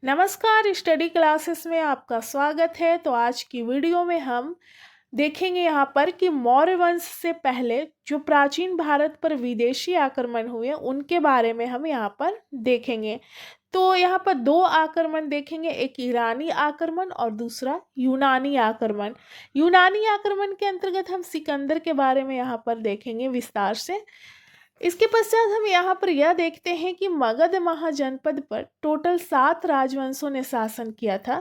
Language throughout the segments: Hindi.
नमस्कार, स्टडी क्लासेस में आपका स्वागत है। तो आज की वीडियो में हम देखेंगे यहाँ पर कि मौर्य वंश से पहले जो प्राचीन भारत पर विदेशी आक्रमण हुए उनके बारे में हम यहाँ पर देखेंगे। तो यहाँ पर दो आक्रमण देखेंगे, एक ईरानी आक्रमण और दूसरा यूनानी आक्रमण। यूनानी आक्रमण के अंतर्गत हम सिकंदर के बारे में यहाँ पर देखेंगे विस्तार से। इसके पश्चात हम यहाँ पर यह देखते हैं कि मगध महाजनपद पर टोटल 7 राजवंशों ने शासन किया था,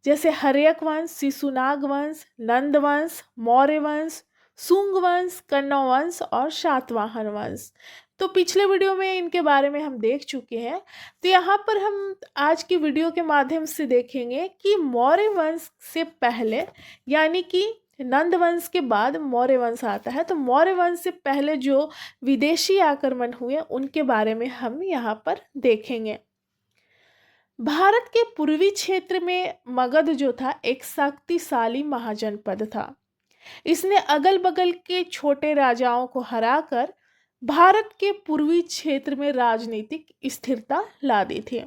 जैसे हर्यक वंश, शिशुनाग वंश, नंद वंश, मौर्य वंश, शुंग वंश, कण्व वंश और शातवाहन वंश। तो पिछले वीडियो में इनके बारे में हम देख चुके हैं। तो यहाँ पर हम आज की वीडियो के माध्यम से देखेंगे कि मौर्य वंश से पहले यानी कि नंद वंश के बाद मौर्य वंश आता है। तो मौर्य वंश से पहले जो विदेशी आक्रमण हुए उनके बारे में हम यहाँ पर देखेंगे। भारत के पूर्वी क्षेत्र में मगध जो था एक शक्तिशाली महाजनपद था। इसने अगल बगल के छोटे राजाओं को हराकर भारत के पूर्वी क्षेत्र में राजनीतिक स्थिरता ला दी थी।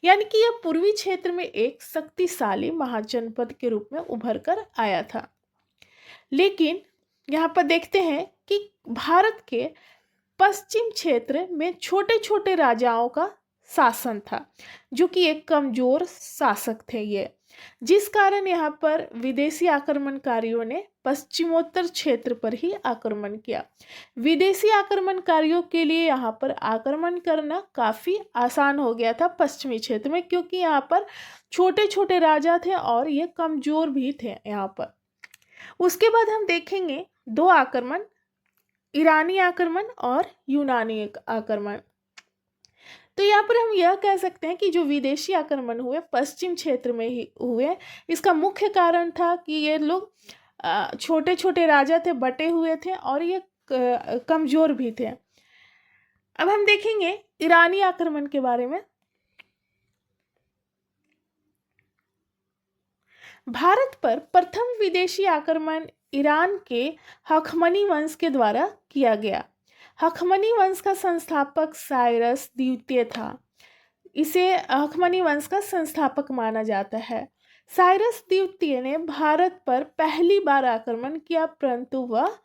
यानी कि यह पूर्वी क्षेत्र में एक शक्तिशाली महाजनपद के रूप में उभर कर आया था। लेकिन यहाँ पर देखते हैं कि भारत के पश्चिम क्षेत्र में छोटे छोटे राजाओं का शासन था, जो कि एक कमजोर शासक थे ये, जिस कारण यहाँ पर विदेशी आक्रमणकारियों ने पश्चिमोत्तर क्षेत्र पर ही आक्रमण किया। विदेशी आक्रमणकारियों के लिए यहाँ पर आक्रमण करना काफ़ी आसान हो गया था पश्चिमी क्षेत्र में, क्योंकि यहाँ पर छोटे छोटे राजा थे और ये कमजोर भी थे यहाँ पर। उसके बाद हम देखेंगे दो आक्रमण, ईरानी आक्रमण और यूनानी आक्रमण। तो यहाँ पर हम यह कह सकते हैं कि जो विदेशी आक्रमण हुए पश्चिम क्षेत्र में ही हुए। इसका मुख्य कारण था कि ये लोग छोटे छोटे राजा थे, बटे हुए थे और ये कमजोर भी थे। अब हम देखेंगे ईरानी आक्रमण के बारे में। भारत पर प्रथम विदेशी आक्रमण ईरान के हखमनी वंश के द्वारा किया गया। हखमनी वंश का संस्थापक साइरस द्वितीय था। इसे हखमनी वंश का संस्थापक माना जाता है। साइरस द्वितीय ने भारत पर पहली बार आक्रमण किया, परंतु वह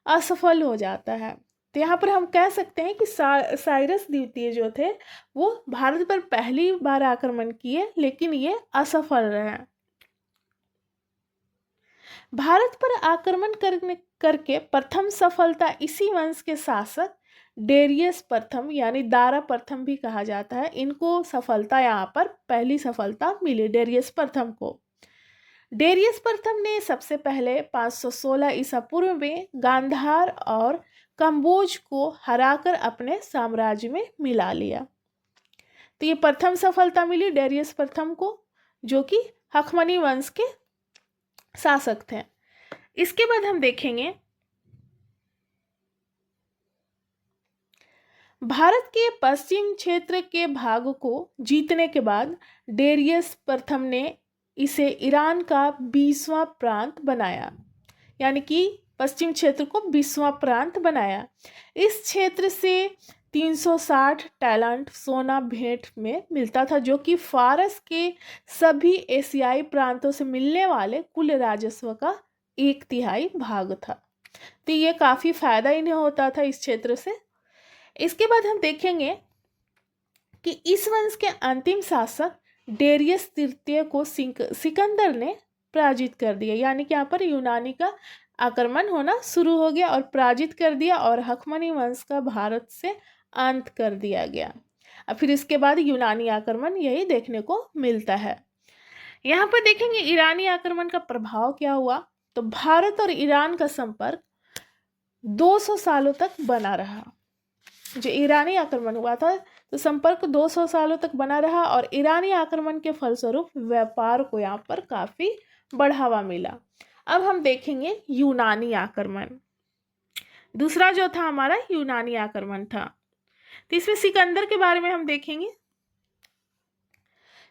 असफल हो जाता है। तो यहाँ पर हम कह सकते हैं कि साइरस द्वितीय जो थे वो भारत पर पहली बार आक्रमण किए, लेकिन ये असफल रहे। भारत पर आक्रमण करके प्रथम सफलता इसी वंश के शासक डेरियस प्रथम यानी दारा प्रथम भी कहा जाता है, इनको सफलता यहाँ पर पहली सफलता मिली डेरियस प्रथम को। डेरियस प्रथम ने सबसे पहले 516 ईसा पूर्व में गांधार और कंबोज को हराकर अपने साम्राज्य में मिला लिया। तो ये प्रथम सफलता मिली डेरियस प्रथम को, जो कि हखमनी वंश के शासक थे। इसके बाद हम देखेंगे भारत के पश्चिम क्षेत्र के भाग को जीतने के बाद डेरियस प्रथम ने इसे ईरान का 20वां प्रांत बनाया, यानी कि पश्चिम क्षेत्र को 20वां प्रांत बनाया। इस क्षेत्र से 360 टैलेंट सोना भेंट में मिलता था, जो कि फारस के सभी एशियाई प्रांतों से मिलने वाले कुल राजस्व का 1/3 भाग था। तो ये काफ़ी फायदा इन्हें होता था इस क्षेत्र से। इसके बाद हम देखेंगे कि इस वंश के अंतिम शासक डेरियस तृतीय को सिकंदर ने पराजित कर दिया, यानी कि यहाँ पर यूनानी का आक्रमण होना शुरू हो गया और पराजित कर दिया और हखमनी वंश का भारत से अंत कर दिया गया। और फिर इसके बाद यूनानी आक्रमण यही देखने को मिलता है। यहाँ पर देखेंगे ईरानी आक्रमण का प्रभाव क्या हुआ। तो भारत और ईरान का संपर्क 200 सालों तक बना रहा। जो ईरानी आक्रमण हुआ था तो संपर्क 200 सालों तक बना रहा और ईरानी आक्रमण के फलस्वरूप व्यापार को यहाँ पर काफ़ी बढ़ावा मिला। अब हम देखेंगे यूनानी आक्रमण। दूसरा जो था हमारा यूनानी आक्रमण था। तो इसमें सिकंदर के बारे में हम देखेंगे।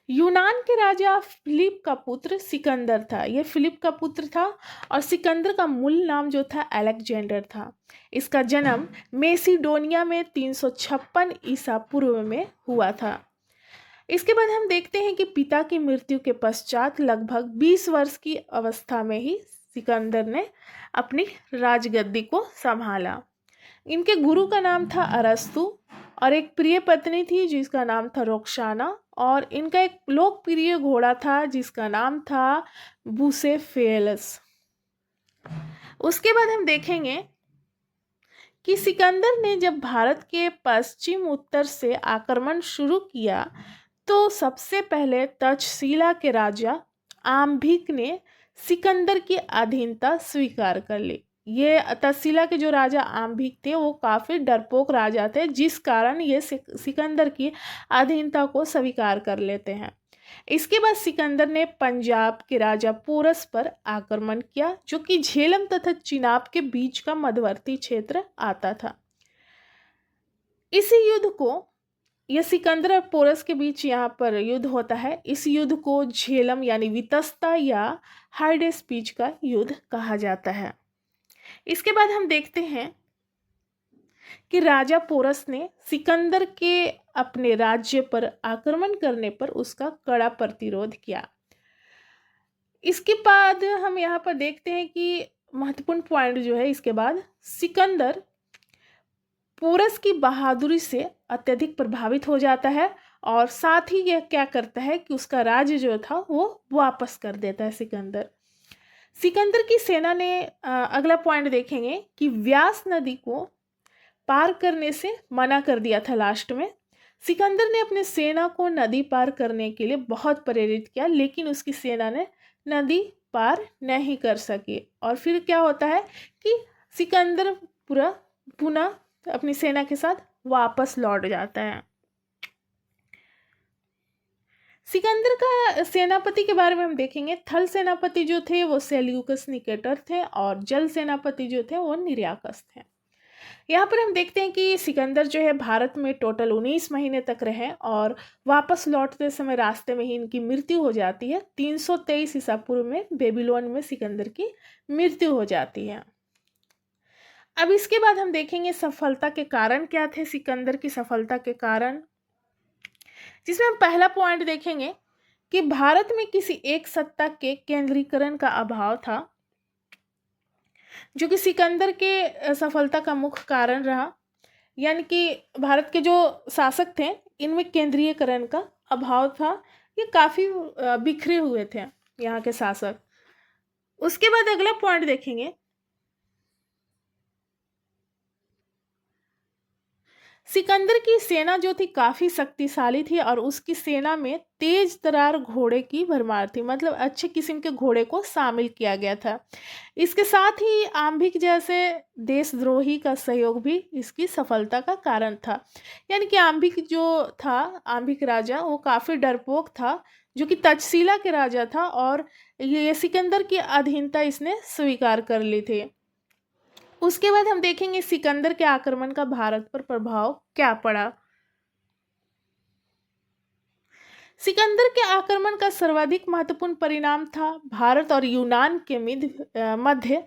यूनान के राजा फिलिप का पुत्र सिकंदर था। यह फिलिप का पुत्र था और सिकंदर का मूल नाम जो था अलेक्जेंडर था। इसका जन्म मेसिडोनिया में 356 ईसा पूर्व में हुआ था। इसके बाद हम देखते हैं कि पिता की मृत्यु के पश्चात लगभग 20 वर्ष की अवस्था में ही सिकंदर ने अपनी राजगद्दी को संभाला। इनके गुरु का नाम था अरस्तु और एक प्रिय पत्नी थी जिसका नाम था रोक्साना, और इनका एक लोकप्रिय घोड़ा था जिसका नाम था बुसेफेलस। उसके बाद हम देखेंगे कि सिकंदर ने जब भारत के पश्चिम उत्तर से आक्रमण शुरू किया तो सबसे पहले तक्षशिला के राजा आम्भिक ने सिकंदर की अधीनता स्वीकार कर ली। ये तक्षशिला के जो राजा आम्भिक थे वो काफ़ी डरपोक राजा थे, जिस कारण ये सिकंदर की अधीनता को स्वीकार कर लेते हैं। इसके बाद सिकंदर ने पंजाब के राजा पोरस पर आक्रमण किया, जो कि झेलम तथा चिनाब के बीच का मध्यवर्ती क्षेत्र आता था। इस युद्ध को, यह सिकंदर और पोरस के बीच यहाँ पर युद्ध होता है, इस युद्ध को झेलम यानी वितस्ता या हाइडेस्पीच का युद्ध कहा जाता है। इसके बाद हम देखते हैं कि राजा पोरस ने सिकंदर के अपने राज्य पर आक्रमण करने पर उसका कड़ा प्रतिरोध किया। इसके बाद हम यहाँ पर देखते हैं कि महत्वपूर्ण पॉइंट जो है, इसके बाद सिकंदर पोरस की बहादुरी से अत्यधिक प्रभावित हो जाता है और साथ ही यह क्या करता है कि उसका राज्य जो था वो वापस कर देता है सिकंदर। सिकंदर की सेना ने अगला पॉइंट देखेंगे कि व्यास नदी को पार करने से मना कर दिया था। लास्ट में सिकंदर ने अपने सेना को नदी पार करने के लिए बहुत प्रेरित किया, लेकिन उसकी सेना ने नदी पार नहीं कर सकी और फिर क्या होता है कि सिकंदर पुनः अपनी सेना के साथ वापस लौट जाता है। सिकंदर का सेनापति के बारे में हम देखेंगे। थल सेनापति जो थे वो सेल्यूकस निकेटर थे और जल सेनापति जो थे वो निर्याकस थे। यहाँ पर हम देखते हैं कि सिकंदर जो है भारत में टोटल 19 महीने तक रहे और वापस लौटते समय रास्ते में ही इनकी मृत्यु हो जाती है। 323 ईसा पूर्व में बेबीलोन में सिकंदर की मृत्यु हो जाती है। अब इसके बाद हम देखेंगे सफलता के कारण क्या थे, सिकंदर की सफलता के कारण, जिसमें हम पहला पॉइंट देखेंगे कि भारत में किसी एक सत्ता के केंद्रीकरण का अभाव था, जो कि सिकंदर के सफलता का मुख्य कारण रहा। यानी कि भारत के जो शासक थे इनमें केंद्रीयकरण का अभाव था, ये काफ़ी बिखरे हुए थे यहाँ के शासक। उसके बाद अगला पॉइंट देखेंगे, सिकंदर की सेना जो थी काफ़ी शक्तिशाली थी और उसकी सेना में तेज तरार घोड़े की भरमार थी, मतलब अच्छे किस्म के घोड़े को शामिल किया गया था। इसके साथ ही आम्भिक जैसे देशद्रोही का सहयोग भी इसकी सफलता का कारण था। यानी कि आम्भिक जो था, आम्भिक राजा, वो काफ़ी डरपोक था, जो कि तक्षशिला के राजा था और ये सिकंदर की अधीनता इसने स्वीकार कर ली थी। उसके बाद हम देखेंगे सिकंदर के आक्रमण का भारत पर प्रभाव क्या पड़ा। सिकंदर के आक्रमण का सर्वाधिक महत्वपूर्ण परिणाम था भारत और यूनान के मध्य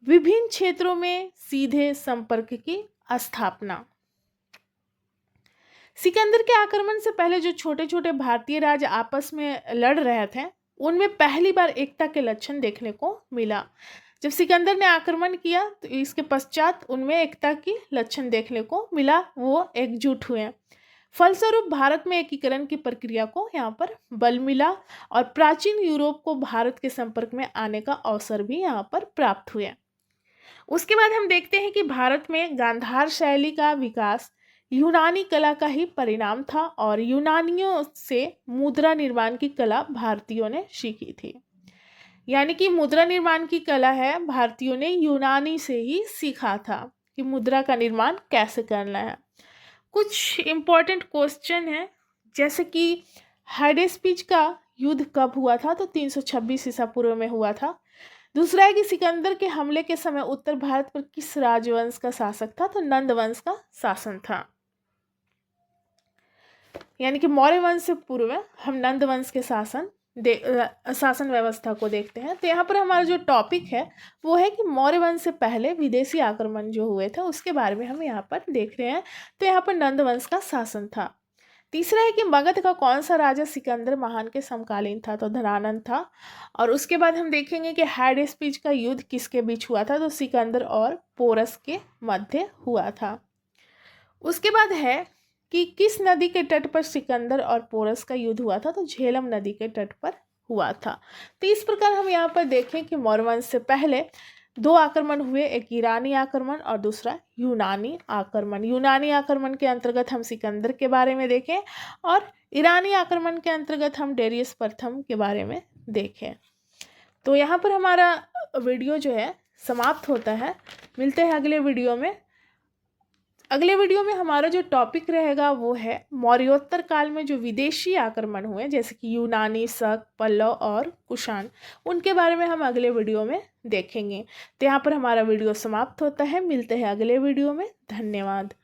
विभिन्न क्षेत्रों में सीधे संपर्क की स्थापना। सिकंदर के आक्रमण से पहले जो छोटे छोटे भारतीय राज्य आपस में लड़ रहे थे उनमें पहली बार एकता के लक्षण देखने को मिला। जब सिकंदर ने आक्रमण किया तो इसके पश्चात उनमें एकता की लक्षण देखने को मिला, वो एकजुट हुए। फलस्वरूप भारत में एकीकरण की प्रक्रिया को यहाँ पर बल मिला और प्राचीन यूरोप को भारत के संपर्क में आने का अवसर भी यहाँ पर प्राप्त हुआ। उसके बाद हम देखते हैं कि भारत में गांधार शैली का विकास यूनानी कला का ही परिणाम था और यूनानियों से मुद्रा निर्माण की कला भारतीयों ने सीखी थी। यानी कि मुद्रा निर्माण की कला है भारतीयों ने यूनानी से ही सीखा था कि मुद्रा का निर्माण कैसे करना है। कुछ इम्पोर्टेंट क्वेश्चन है, जैसे कि हाइडेस्पीच का युद्ध कब हुआ था, तो 326 ईसा पूर्व में हुआ था। दूसरा है कि सिकंदर के हमले के समय उत्तर भारत पर किस राजवंश का शासक था, तो नंद वंश का शासन था। यानी कि मौर्य वंश से पूर्व हम नंद वंश के शासन व्यवस्था को देखते हैं। तो यहाँ पर हमारा जो टॉपिक है वो है कि मौर्य वंश से पहले विदेशी आक्रमण जो हुए थे उसके बारे में हम यहाँ पर देख रहे हैं। तो यहाँ पर नंद वंश का शासन था। तीसरा है कि मगध का कौन सा राजा सिकंदर महान के समकालीन था, तो धनानंद था। और उसके बाद हम देखेंगे कि हाइडेस्पिज का युद्ध किसके बीच हुआ था, तो सिकंदर और पोरस के मध्य हुआ था। उसके बाद है कि किस नदी के तट पर सिकंदर और पोरस का युद्ध हुआ था, तो झेलम नदी के तट पर हुआ था। तो इस प्रकार हम यहाँ पर देखें कि मौर्य वंश से पहले दो आक्रमण हुए, एक ईरानी आक्रमण और दूसरा यूनानी आक्रमण। यूनानी आक्रमण के अंतर्गत हम सिकंदर के बारे में देखें और ईरानी आक्रमण के अंतर्गत हम डेरियस प्रथम के बारे में देखें। तो यहाँ पर हमारा वीडियो जो है समाप्त होता है। मिलते हैं अगले वीडियो में। अगले वीडियो में हमारा जो टॉपिक रहेगा वो है मौर्योत्तर काल में जो विदेशी आक्रमण हुए, जैसे कि यूनानी, शक, पल्लव और कुषाण, उनके बारे में हम अगले वीडियो में देखेंगे। तो यहाँ पर हमारा वीडियो समाप्त होता है। मिलते हैं अगले वीडियो में। धन्यवाद।